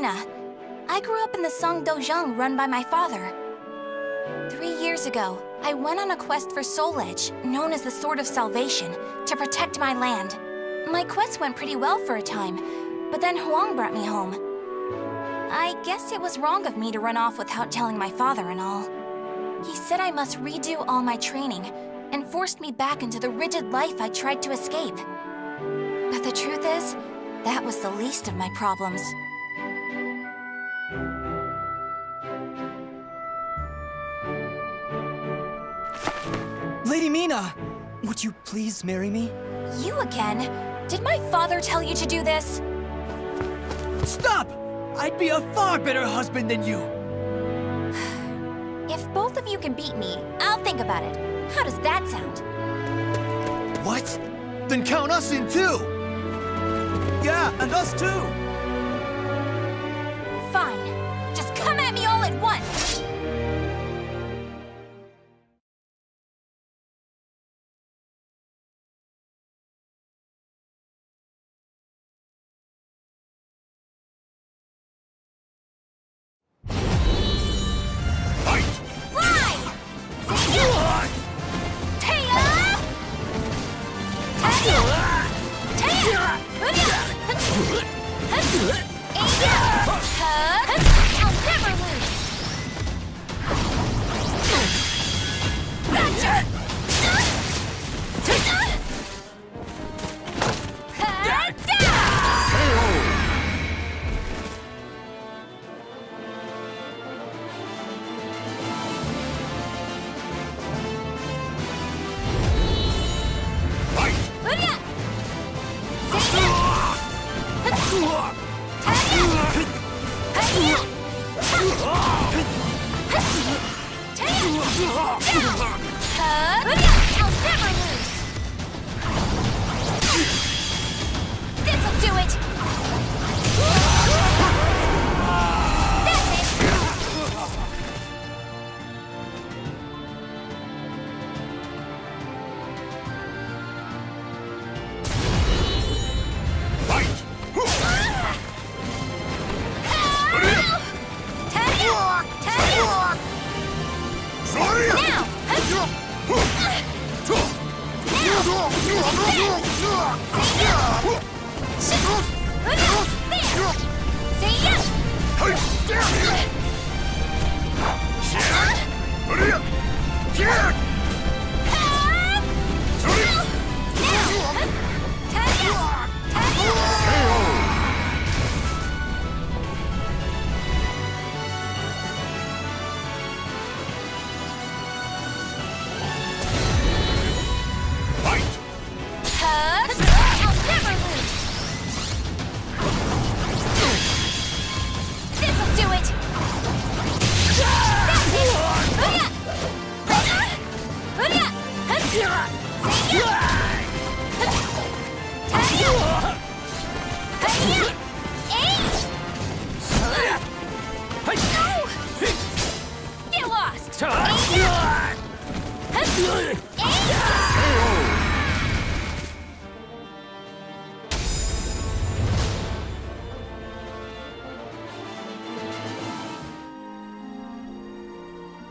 Mi-na. I grew up in the Seong Dajang run by my father. 3 years ago, I went on a quest for Soul Edge, known as the Sword of Salvation, to protect my land. My quest went pretty well for a time, but then Huang brought me home. I guess it was wrong of me to run off without telling my father and all. He said I must redo all my training, and forced me back into the rigid life I tried to escape. But the truth is, that was the least of my problems. Lady Mina! Would you please marry me? You again? Did my father tell you to do this? Stop! I'd be a far better husband than you! If both of you can beat me, I'll think about it. How does that sound? What? Then count us in too! Yeah, and us too! Fine. Just come at me all at once!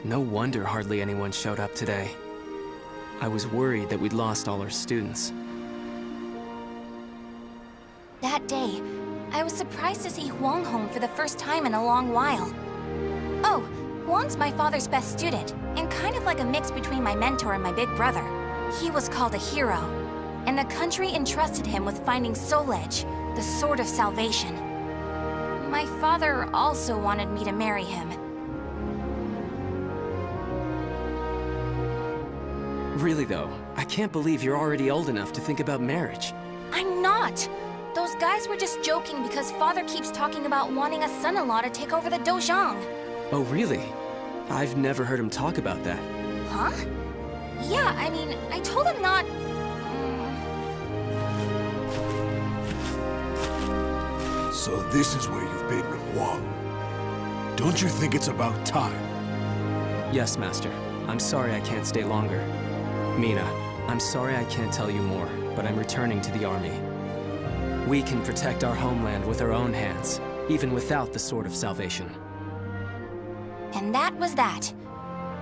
No wonder hardly anyone showed up today. I was worried that we'd lost all our students. That day, I was surprised to see Huang home for the first time in a long while. Oh, Huang's my father's best student, and kind of like a mix between my mentor and my big brother. He was called a hero, and the country entrusted him with finding Soul Edge, the Sword of Salvation. My father also wanted me to marry him. Really though, I can't believe you're already old enough to think about marriage. I'm not! Those guys were just joking because father keeps talking about wanting a son-in-law to take over the Dojang. Oh really? I've never heard him talk about that. Huh? Yeah, I mean, I told him not... So this is where you've been, Huang. Don't you think it's about time? Yes, Master. I'm sorry I can't stay longer. Mina, I'm sorry I can't tell you more, but I'm returning to the army. We can protect our homeland with our own hands. even without the Sword of Salvation. And that was that.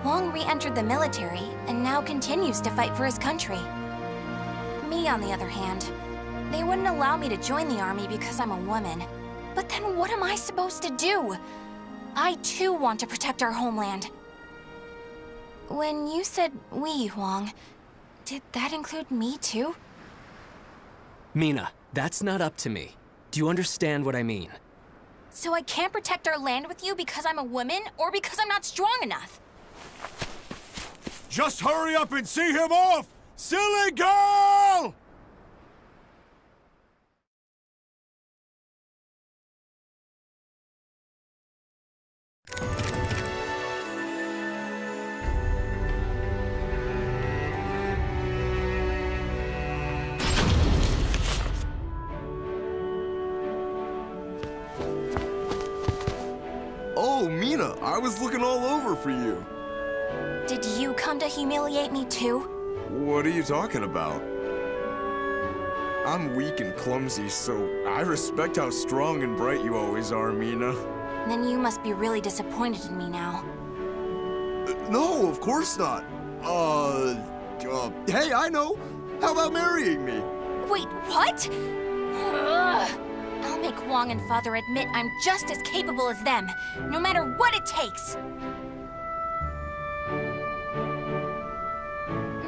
Huang re-entered the military and now continues to fight for his country. Me, on the other hand, they wouldn't allow me to join the army because I'm a woman. But then what am I supposed to do? I too want to protect our homeland. When you said we, Huang, did that include me too? Mi-na, that's not up to me. Do you understand what I mean? So I can't protect our land with you because I'm a woman, or because I'm not strong enough? Just hurry up and see him off! Silly girl! Oh, Mi-na, I was looking all over for you. Did you come to humiliate me too? What are you talking about? I'm weak and clumsy, so I respect how strong and bright you always are, Mi-na. Then you must be really disappointed in me now. No, of course not. Hey, I know. How about marrying me? Wait, what? Ugh. I'll make Huang and Father admit I'm just as capable as them, no matter what it takes.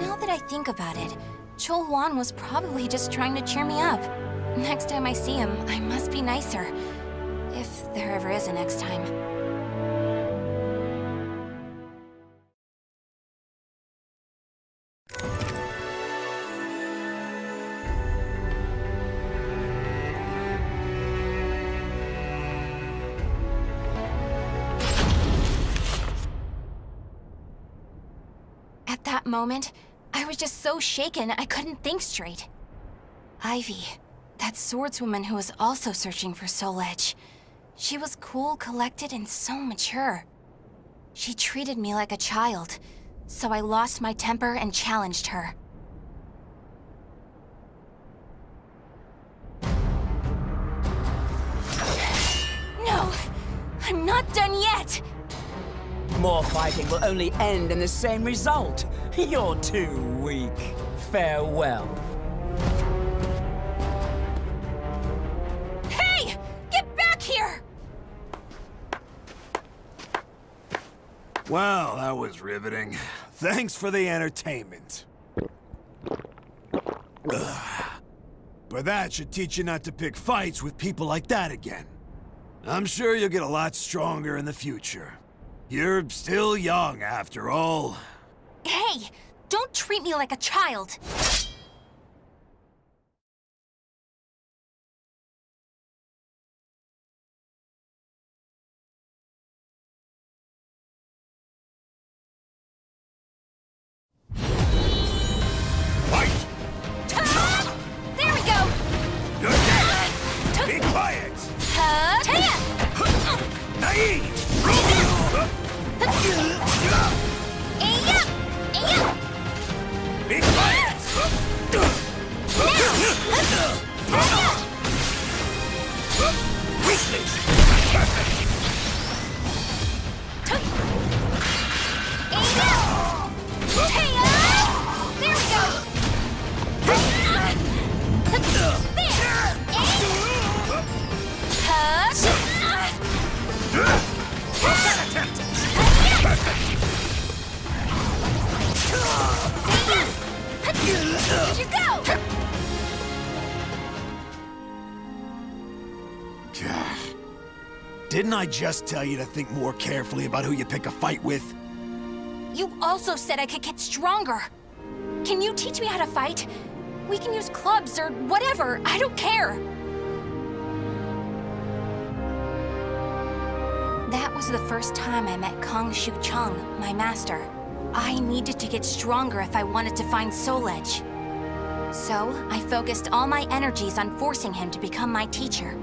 Now that I think about it, Chol Huan was probably just trying to cheer me up. Next time I see him, I must be nicer. If there ever is a next time. At that moment, I was just so shaken I couldn't think straight. Ivy, that swordswoman who was also searching for Soul Edge. She was cool, collected, and so mature. She treated me like a child, so I lost my temper and challenged her. No! I'm not done yet! More fighting will only end in the same result. You're too weak. Farewell. Hey! Get back here! Well, that was riveting. Thanks for the entertainment. Ugh. But that should teach you not to pick fights with people like that again. I'm sure you'll get a lot stronger in the future. You're still young, after all. Hey! Don't treat me like a child! Fight! There we go! You're dead! Be quiet! Naive! Be quiet! Weakness! There we go! Here you go! Didn't I just tell you to think more carefully about who you pick a fight with? You also said I could get stronger. Can you teach me how to fight? We can use clubs or whatever, I don't care. That was the first time I met Kong Shu Chung, my master. I needed to get stronger if I wanted to find Soul Edge. So, I focused all my energies on forcing him to become my teacher.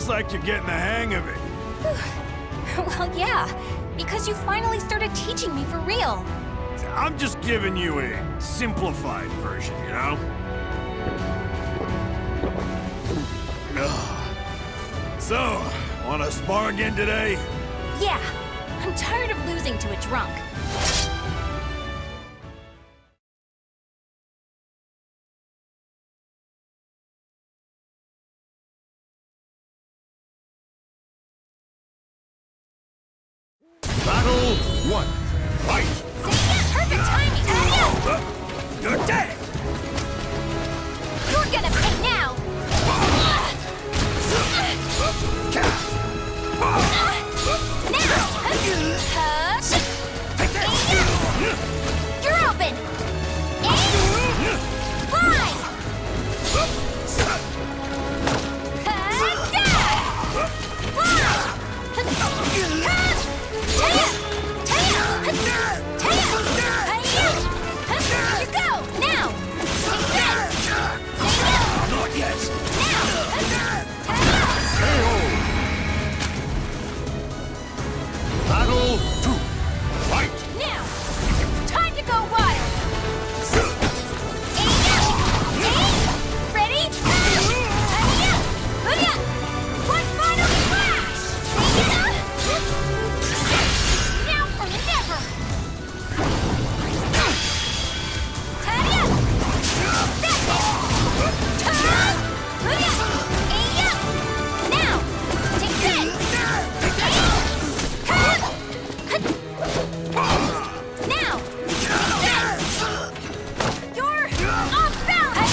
Looks like you're getting the hang of it. Well, yeah, because you finally started teaching me for real. I'm just giving you a simplified version, you know? Ugh. So, wanna spar again today? Yeah, I'm tired of losing to a drunk. Battle 1. Fight! Perfect timing! You're dead! You're gonna pay now! You're open! Fly! You go! Now! Not yet! Battle 2. Fight! Now! Time to go wild! Ready? One final splash! Now or never! Now! Take this! Now! You're off balance!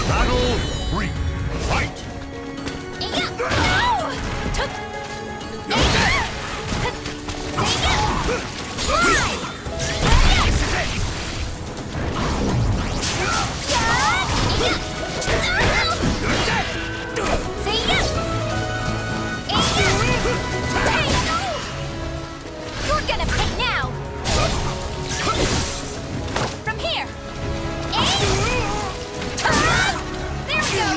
Battle 3. Fight! You're gonna pay now! From here! There we go!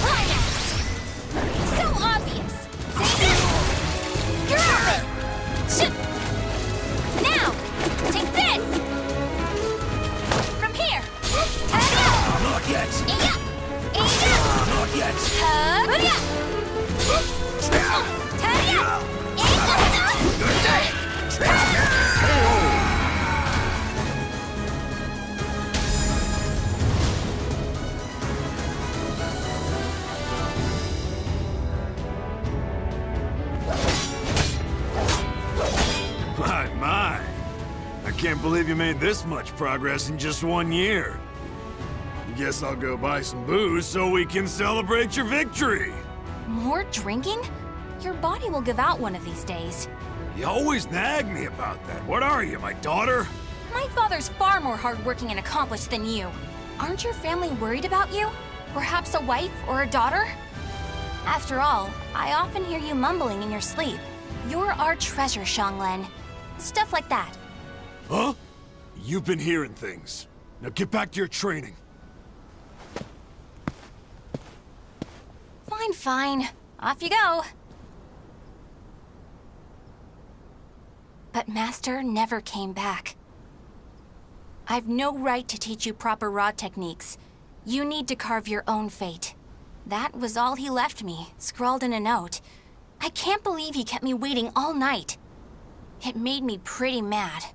Climax! So obvious! You're open! Now! Take this! From here! Not yet! Not yet! My. I can't believe you made this much progress in just 1 year. Guess I'll go buy some booze so we can celebrate your victory. More drinking? Your body will give out one of these days. You always nag me about that. What are you, my daughter? My father's far more hardworking and accomplished than you. Aren't your family worried about you? Perhaps a wife or a daughter? After all, I often hear you mumbling in your sleep. You're our treasure, Xianglen. Stuff like that. Huh? You've been hearing things. Now get back to your training. Fine, fine. Off you go. But Master never came back. I've no right to teach you proper rod techniques. You need to carve your own fate. That was all he left me, scrawled in a note. I can't believe he kept me waiting all night. It made me pretty mad.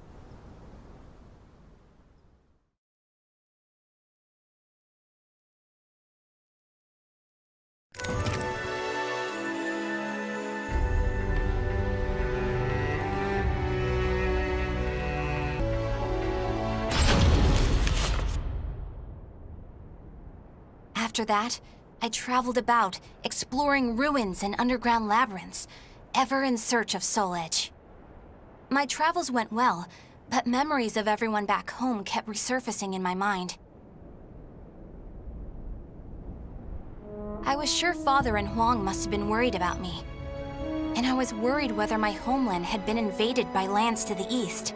After that, I traveled about, exploring ruins and underground labyrinths, ever in search of Soul Edge. My travels went well, but memories of everyone back home kept resurfacing in my mind. I was sure Father and Huang must have been worried about me. and I was worried whether my homeland had been invaded by lands to the east.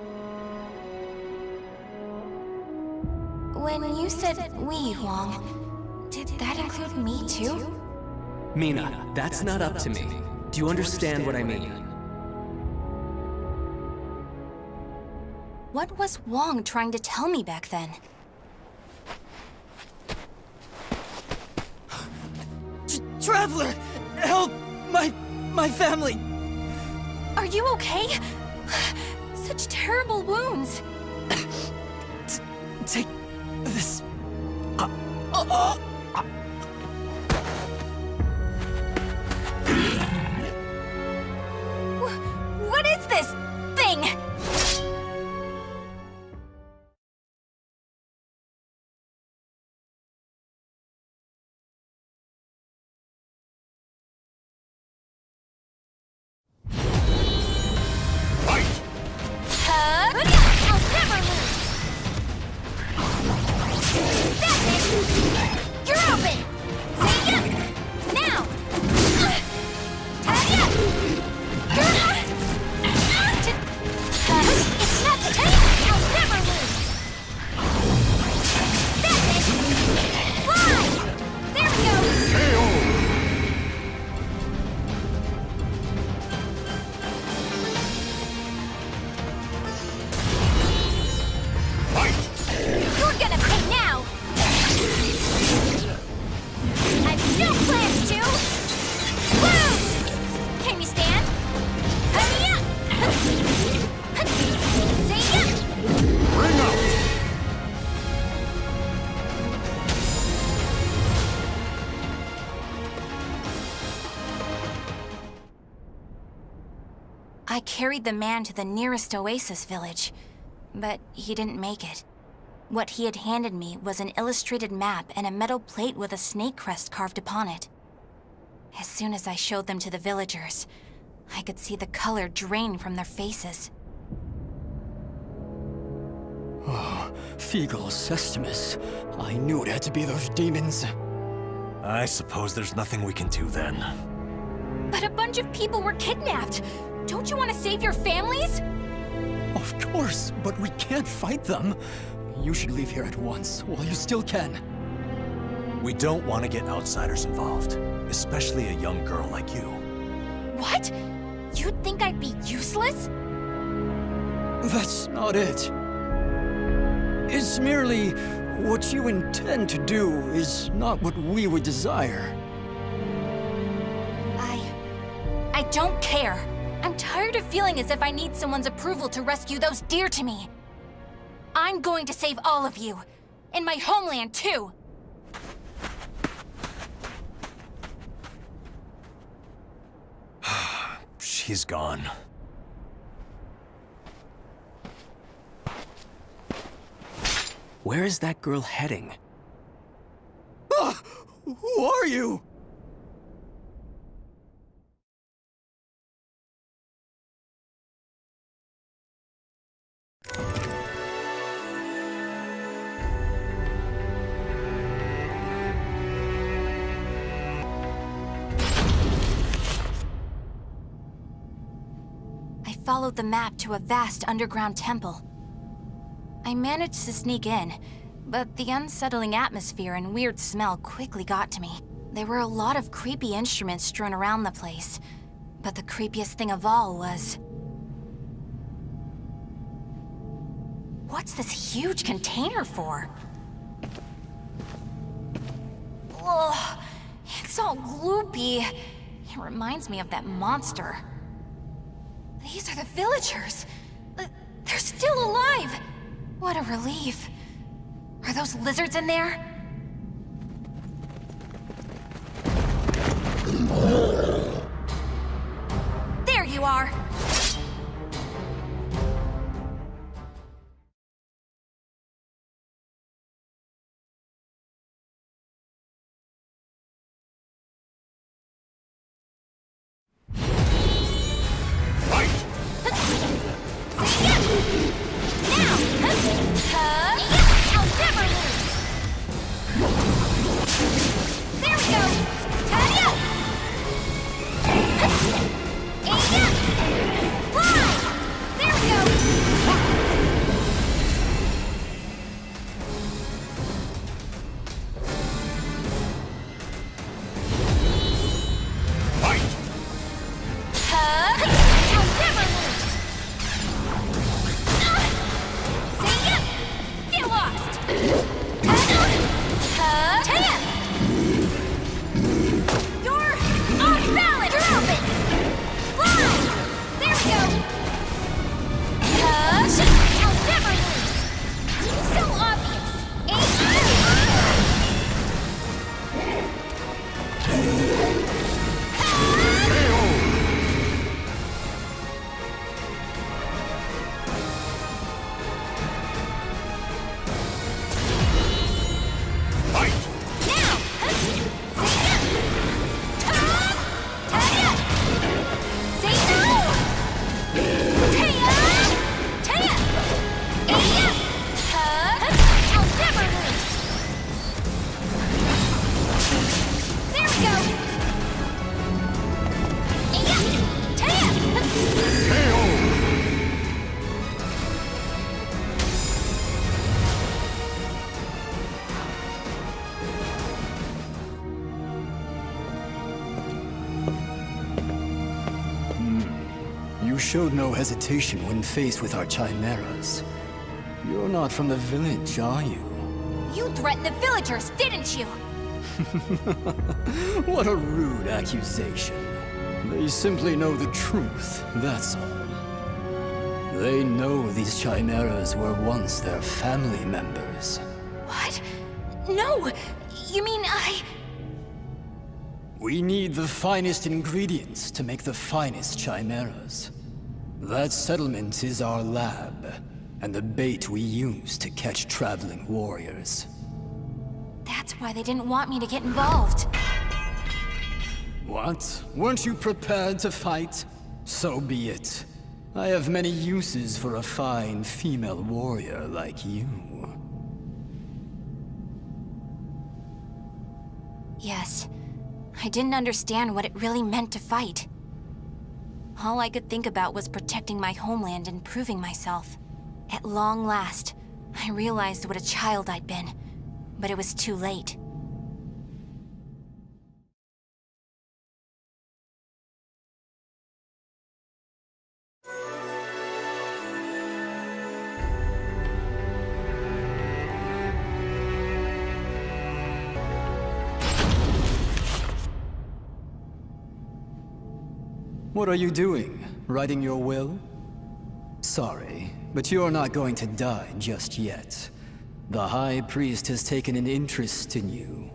When you said we, Huang, did that include me too? Mi-na, that's not up to me. Do you understand what I mean? What was Wong trying to tell me back then? Traveler! Help! My family! Are you okay? Such terrible wounds. Take this. What is this thing? I'll never lose! That's it! You're open! Say ya! Now! Ta-ya! It's not the time! I'll never lose! That's it! Fly! There we go! You're gonna pay now! I've no plans to! Lose! Can you stand? Hurry up! Say ya! Bring up! I carried the man to the nearest oasis village, but he didn't make it. What he had handed me was an illustrated map and a metal plate with a snake crest carved upon it. As soon as I showed them to the villagers, I could see the color drain from their faces. Oh, Feegle Sestimus. I knew it had to be those demons. I suppose there's nothing we can do then. But a bunch of people were kidnapped! Don't you want to save your families? Of course, but we can't fight them. You should leave here at once, while you still can. We don't want to get outsiders involved, especially a young girl like you. What? You'd think I'd be useless? That's not it. It's merely what you intend to do is not what we would desire. I don't care. I'm tired of feeling as if I need someone's approval to rescue those dear to me. I'm going to save all of you. And my homeland, too. She's gone. Where is that girl heading? Ah! Who are you? I followed the map to a vast underground temple. I managed to sneak in, but the unsettling atmosphere and weird smell quickly got to me. There were a lot of creepy instruments strewn around the place, but the creepiest thing of all was... What's this huge container for? Ugh, it's all gloopy. It reminds me of that monster. These are the villagers. They're still alive. What a relief. Are those lizards in there? There you are. There we go! Tidy up! showed no hesitation when faced with our chimeras. You're not from the village, are you? You threatened the villagers, didn't you? What a rude accusation. They simply know the truth, that's all. They know these chimeras were once their family members. What? No! You mean We need the finest ingredients to make the finest chimeras. That settlement is our lab, and the bait we use to catch traveling warriors. That's why they didn't want me to get involved. What? Weren't you prepared to fight? So be it. I have many uses for a fine female warrior like you. Yes. I didn't understand what it really meant to fight. All I could think about was protecting my homeland and proving myself. At long last, I realized what a child I'd been, but it was too late. What are you doing? Writing your will? Sorry, but you're not going to die just yet. The High Priest has taken an interest in you.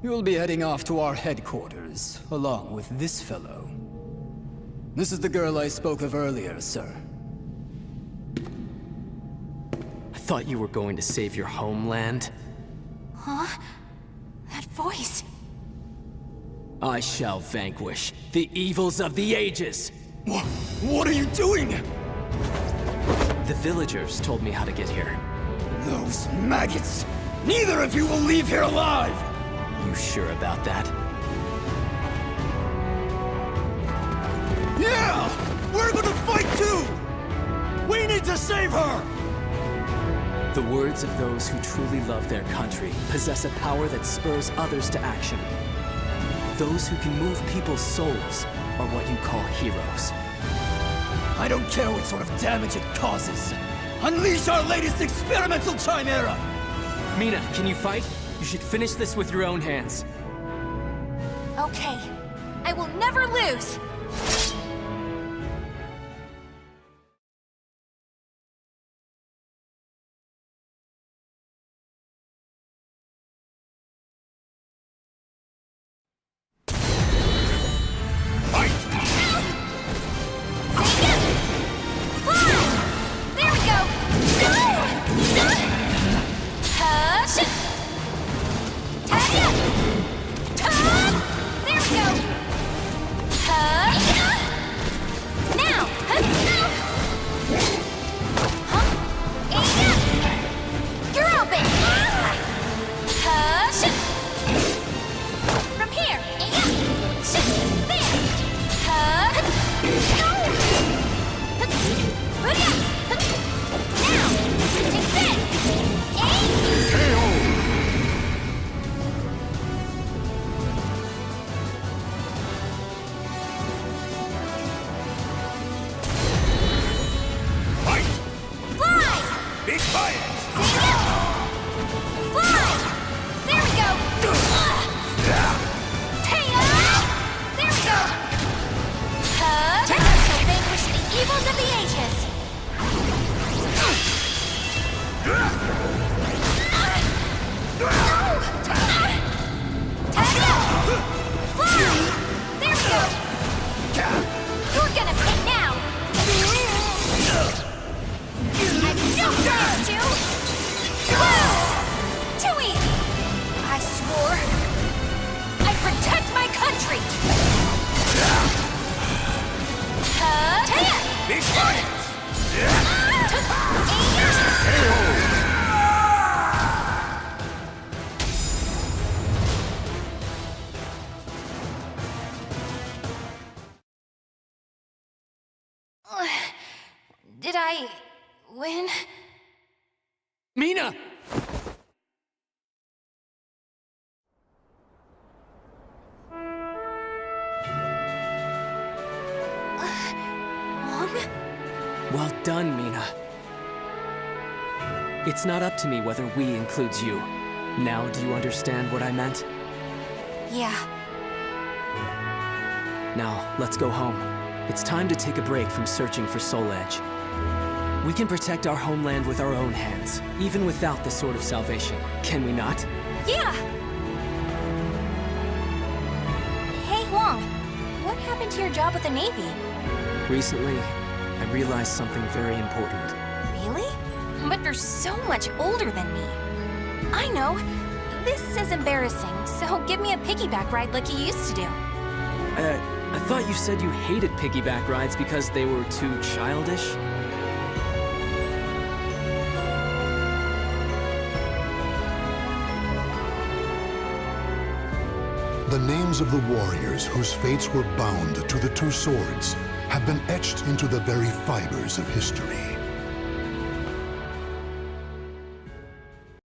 You'll be heading off to our headquarters, along with this fellow. This is the girl I spoke of earlier, sir. I thought you were going to save your homeland. Huh? That voice... I shall vanquish the evils of the ages! What are you doing? The villagers told me how to get here. Those maggots! Neither of you will leave here alive! You sure about that? Yeah! We're gonna fight too! We need to save her! The words of those who truly love their country possess a power that spurs others to action. Those who can move people's souls are what you call heroes. I don't care what sort of damage it causes. Unleash our latest experimental chimera! Mi-na, can you fight? You should finish this with your own hands. Okay. I will never lose! Did I... win? Mi-na! Mom? done, Mina. It's not up to me whether we includes you. Now do you understand what I meant? Yeah. Now, let's go home. It's time to take a break from searching for Soul Edge. We can protect our homeland with our own hands, even without the Sword of Salvation. Can we not? Yeah! Hey, Huang. What happened to your job with the Navy? Recently, I realized something very important. Really? But you're so much older than me. I know. This is embarrassing, so give me a piggyback ride like you used to do. I thought you said you hated piggyback rides because they were too childish? The names of the warriors whose fates were bound to the two swords have been etched into the very fibers of history.